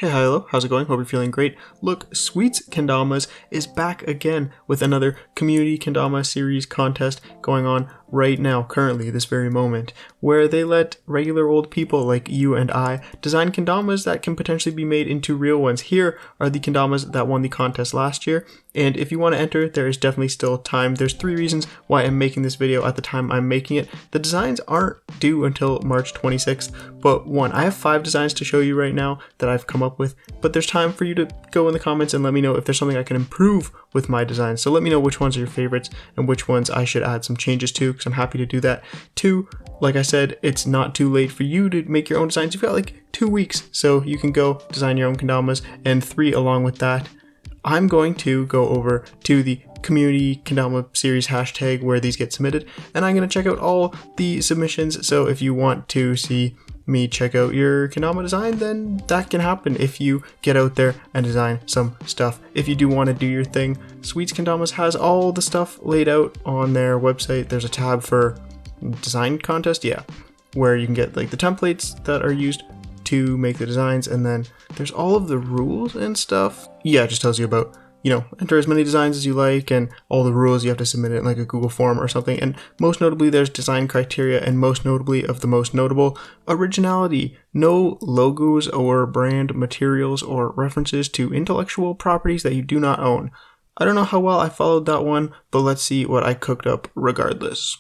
Hey, hello, how's it going? Hope you're feeling great. Look, Sweets Kendamas is back again with another community kendama series contest going on right now, currently, this very moment, where they let regular old people like you and I design kendamas that can potentially be made into real ones. Here are the kendamas that won the contest last year, and if you want to enter, there is definitely still time. There's 3 reasons why I'm making this video at the time I'm making it. The designs aren't due until March 26th, but 1, I have 5 designs to show you right now that I've come up with, but there's time for you to go in the comments and let me know if there's something I can improve with my designs. So let me know which ones are your favorites and which ones I should add some changes to, because I'm happy to do that. 2, like I said, it's not too late for you to make your own designs. You've got like 2 weeks, so you can go design your own kendamas. And 3, along with that, I'm going to go over to the community kendama series hashtag where these get submitted, and I'm going to check out all the submissions. So if you want to see me check out your kendama design, then that can happen if you get out there and design some stuff. If you do want to do your thing, Sweets Kendamas has all the stuff laid out on their website. There's a tab for design contest, where you can get like the templates that are used to make the designs, and then there's all of the rules and stuff. It just tells you about, enter as many designs as you like and all the rules. You have to submit it in like a Google form or something. And most notably, there's design criteria, and most notably of the most notable, originality. No logos or brand materials or references to intellectual properties that you do not own. I don't know how well I followed that one, but let's see what I cooked up regardless.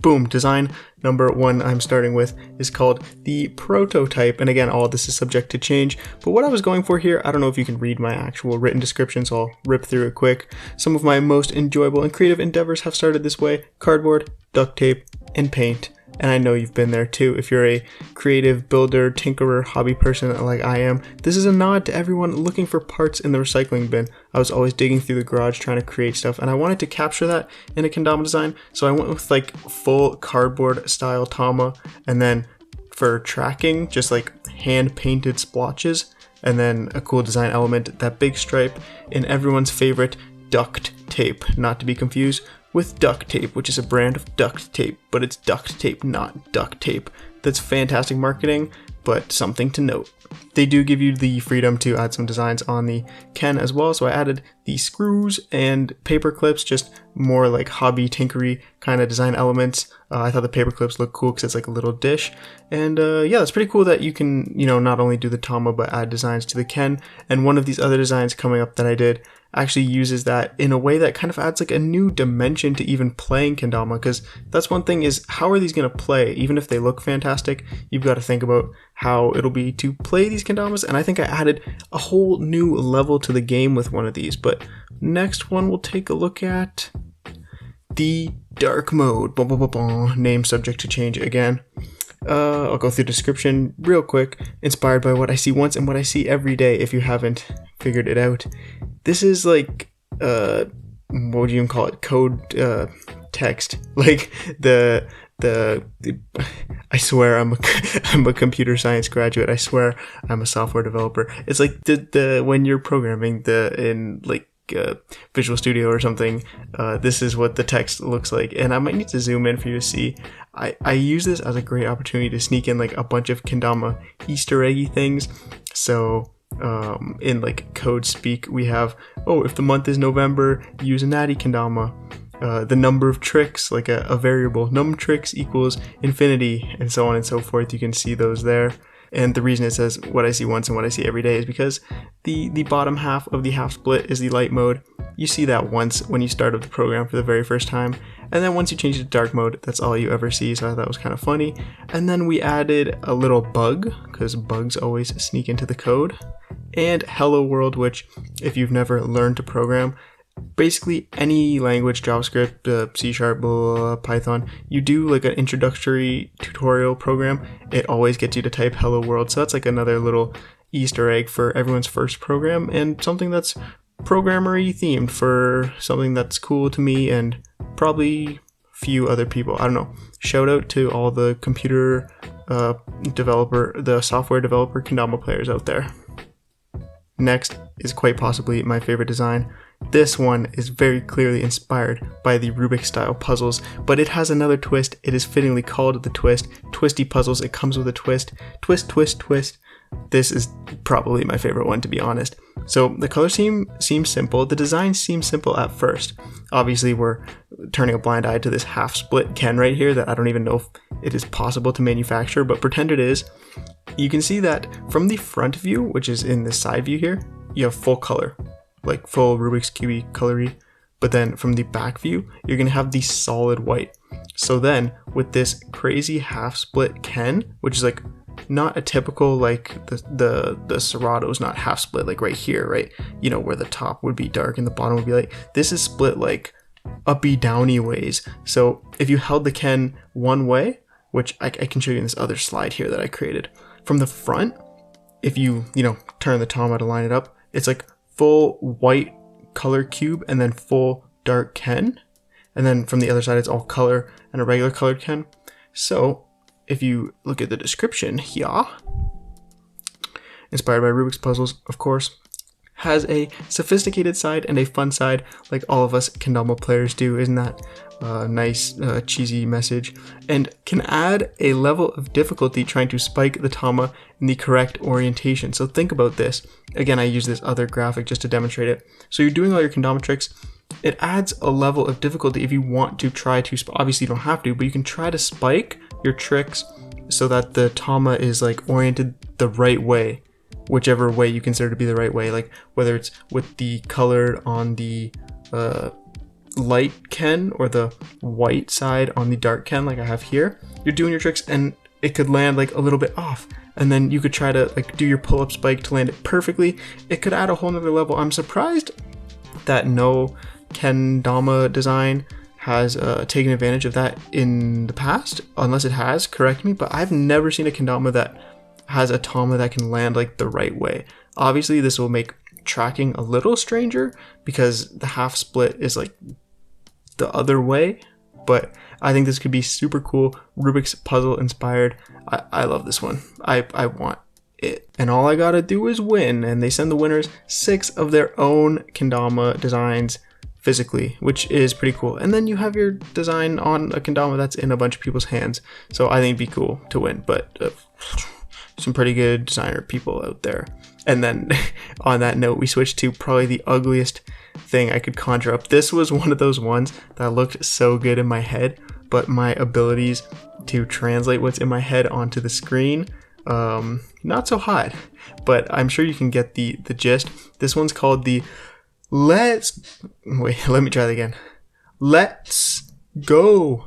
Boom, design number 1 I'm starting with is called the prototype, and again, all this is subject to change, but what I was going for here, I don't know if you can read my actual written description, so I'll rip through it quick. Some of my most enjoyable and creative endeavors have started this way: cardboard, duct tape, and paint. And I know you've been there too. If you're a creative builder, tinkerer, hobby person like I am, this is a nod to everyone looking for parts in the recycling bin. I was always digging through the garage trying to create stuff, and I wanted to capture that in a kendama design, so I went with like full cardboard style tama, and then for tracking, just like hand painted splotches, and then a cool design element, that big stripe in everyone's favorite duct tape, not to be confused with duct tape, which is a brand of duct tape, but it's duct tape, not duct tape. That's fantastic marketing, but something to note. They do give you the freedom to add some designs on the Ken as well, so I added the screws and paper clips, just more like hobby tinkery kind of design elements. I thought the paper clips look cool because it's like a little dish, and it's pretty cool that you can, not only do the tama but add designs to the Ken. And one of these other designs coming up that I did actually uses that in a way that kind of adds like a new dimension to even playing kendama, because that's one thing, is how are these going to play? Even if they look fantastic, you've got to think about how it'll be to play these kendamas, and I think I added a whole new level to the game with one of these. But next one, we'll take a look at the dark mode. Name subject to change again. I'll go through the description real quick. Inspired by what I see once and what I see every day, if you haven't figured it out. This is like, what would you even call it? Code text. Like the I swear I'm a computer science graduate. I swear I'm a software developer. It's like the when you're programming in like Visual Studio or something, this is what the text looks like, and I might need to zoom in for you to see. I use this as a great opportunity to sneak in like a bunch of kendama Easter eggy things. So in like code speak, we have, if the month is November, use a natty kendama. The number of tricks, like a variable, num tricks equals infinity, and so on and so forth. You can see those there. And the reason it says what I see once and what I see every day is because the bottom half of the half split is the light mode. You see that once when you start up the program for the very first time, and then once you change it to dark mode, that's all you ever see. So I thought that was kind of funny. And then we added a little bug, because bugs always sneak into the code, and hello world, which if you've never learned to program, basically any language, JavaScript, C#, Python, you do like an introductory tutorial program, it always gets you to type hello world. So that's like another little Easter egg for everyone's first program, and something that's programmery themed for something that's cool to me and probably few other people. I don't know. Shout out to all the computer the software developer kendama players out there. Next is quite possibly my favorite design. This one is very clearly inspired by the Rubik style puzzles, but it has another twist. It is fittingly called the twist. Twisty puzzles, it comes with a twist. Twist, twist, twist. this is probably my favorite one, to be honest. So the color scheme seems simple. The design seems simple at first. Obviously, we're turning a blind eye to this half split Ken right here that I don't even know if it is possible to manufacture, but pretend it is. You can see that from the front view, which is in the side view here, you have full color, like full Rubik's Cube colory. But then from the back view, you're gonna have the solid white. So then with this crazy half split Ken, which is like not a typical, like the Serrato's not half split like right here, right? You know, where the top would be dark and the bottom would be light. This is split like uppy downy ways. So if you held the Ken one way, which I can show you in this other slide here that I created, from the front, if you turn the Tama to line it up, it's like full white color cube and then full dark Ken. And then from the other side, it's all color and a regular colored Ken. So if you look at the description here, inspired by Rubik's puzzles, of course, has a sophisticated side and a fun side like all of us kendama players do. Isn't that a nice cheesy message? And can add a level of difficulty trying to spike the Tama in the correct orientation. So think about this. Again, I use this other graphic just to demonstrate it. So you're doing all your kendama tricks. It adds a level of difficulty if you want to try to, obviously you don't have to, but you can try to spike your tricks so that the Tama is like oriented the right way, whichever way you consider to be the right way, like whether it's with the colored on the light Ken or the white side on the dark Ken like I have here. You're doing your tricks and it could land like a little bit off, and then you could try to like do your pull-up spike to land it perfectly. It could add a whole nother level. I'm surprised that no kendama design has taken advantage of that in the past, unless it has, correct me, but I've never seen a kendama that has a Tama that can land like the right way. Obviously this will make tracking a little stranger because the half split is like the other way, but I think this could be super cool, Rubik's puzzle inspired. I love this one. I want it, and all I gotta do is win, and they send the winners 6 of their own kendama designs physically, which is pretty cool. And then you have your design on a kendama that's in a bunch of people's hands. So I think it'd be cool to win, but some pretty good designer people out there. And then on that note, we switched to probably the ugliest thing I could conjure up. This was one of those ones that looked so good in my head, but my abilities to translate what's in my head onto the screen, not so hot, but I'm sure you can get the gist. This one's called the Let's go.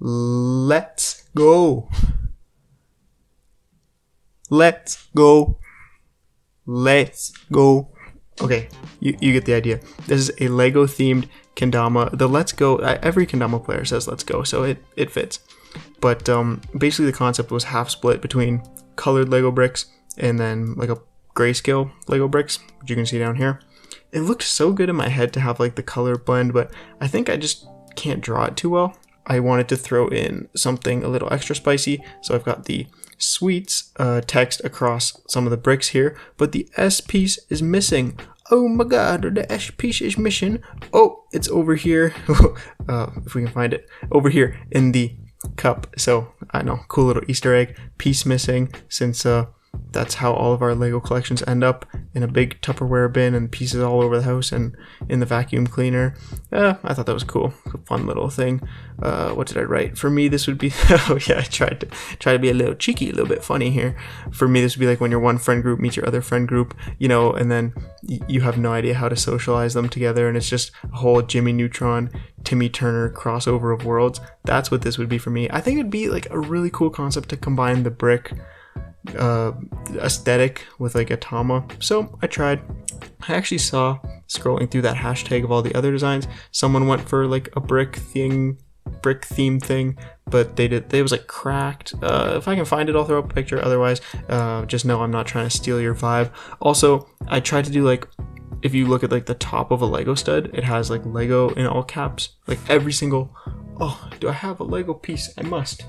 Let's go. Okay, you get the idea. This is a Lego themed kendama. The Let's Go, every kendama player says Let's Go, so it fits. But basically the concept was half split between colored Lego bricks and then like a grayscale Lego bricks, which you can see down here. It looked so good in my head to have like the color blend, but I think I just can't draw it too well. I wanted to throw in something a little extra spicy, so I've got the Sweets text across some of the bricks here, but the S piece is missing. Oh my god, the S piece is missing. Oh, it's over here. If we can find it. Over here in the cup. So, I know, cool little Easter egg. Piece missing, since that's how all of our Lego collections end up, in a big Tupperware bin and pieces all over the house and in the vacuum cleaner. I thought that was cool. A fun little thing. What did I write? For me, this would be, oh yeah, I tried to be a little cheeky, a little bit funny here. For me, this would be like when your one friend group meets your other friend group, and then you have no idea how to socialize them together, and it's just a whole Jimmy Neutron, Timmy Turner crossover of worlds. That's what this would be for me. I think it'd be like a really cool concept to combine the brick aesthetic with like a Tama. So I tried. I actually saw, scrolling through that hashtag of all the other designs, someone went for like a brick theme thing, but it was like cracked. If I can find it, I'll throw up a picture. Otherwise, just know I'm not trying to steal your vibe. Also, I tried to do like, if you look at like the top of a Lego stud, it has like Lego in all caps, like every single Oh, do I have a Lego piece? I must.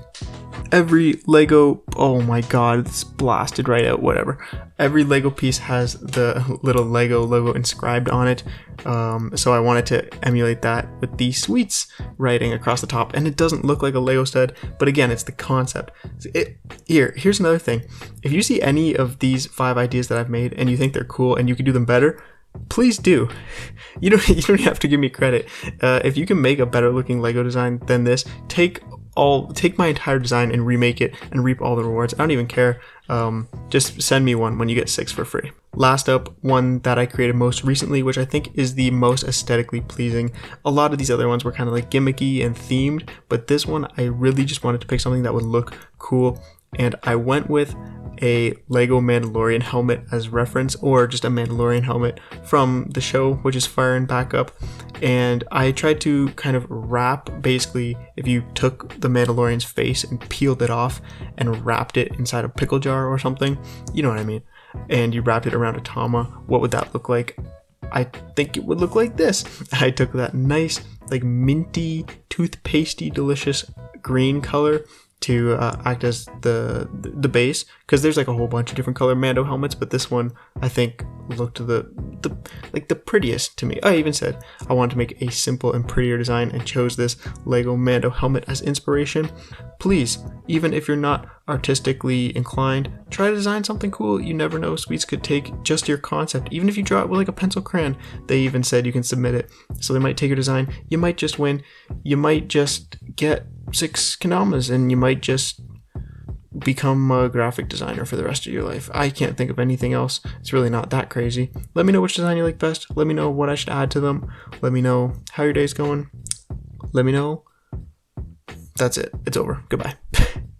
Every Lego, oh my god, it's blasted right out, whatever. Every Lego piece has the little Lego logo inscribed on it. So I wanted to emulate that with the Sweets writing across the top. And it doesn't look like a Lego stud, but again, it's the concept. Here's another thing. If you see any of these 5 ideas that I've made and you think they're cool and you can do them better, please do. You don't have to give me credit. If you can make a better looking Lego design than this, take my entire design and remake it and reap all the rewards. I don't even care. Just send me one when you get 6 for free. Last up, one that I created most recently, which I think is the most aesthetically pleasing. A lot of these other ones were kind of like gimmicky and themed, but this one I really just wanted to pick something that would look cool, and I went with a Lego Mandalorian helmet as reference, or just a Mandalorian helmet from the show, which is firing back up. And I tried to kind of wrap, basically, if you took the Mandalorian's face and peeled it off and wrapped it inside a pickle jar or something, you know what I mean, and you wrapped it around a tama, what would that look like? I think it would look like this. I took that nice, like minty, toothpastey, delicious green color to act as the base, because there's like a whole bunch of different color Mando helmets, but this one I think looked the prettiest to me. I even said I wanted to make a simple and prettier design and chose this Lego Mando helmet as inspiration. Please, even if you're not artistically inclined, try to design something cool. You never know, Sweets could take just your concept, even if you draw it with like a pencil crayon. They even said you can submit it, so they might take your design. You might just win. You might just get 6 kendamas, and you might just become a graphic designer for the rest of your life. I can't think of anything else. It's really not that crazy. Let me know which design you like best. Let me know what I should add to them. Let me know how your day's going. Let me know. That's it. It's over. Goodbye.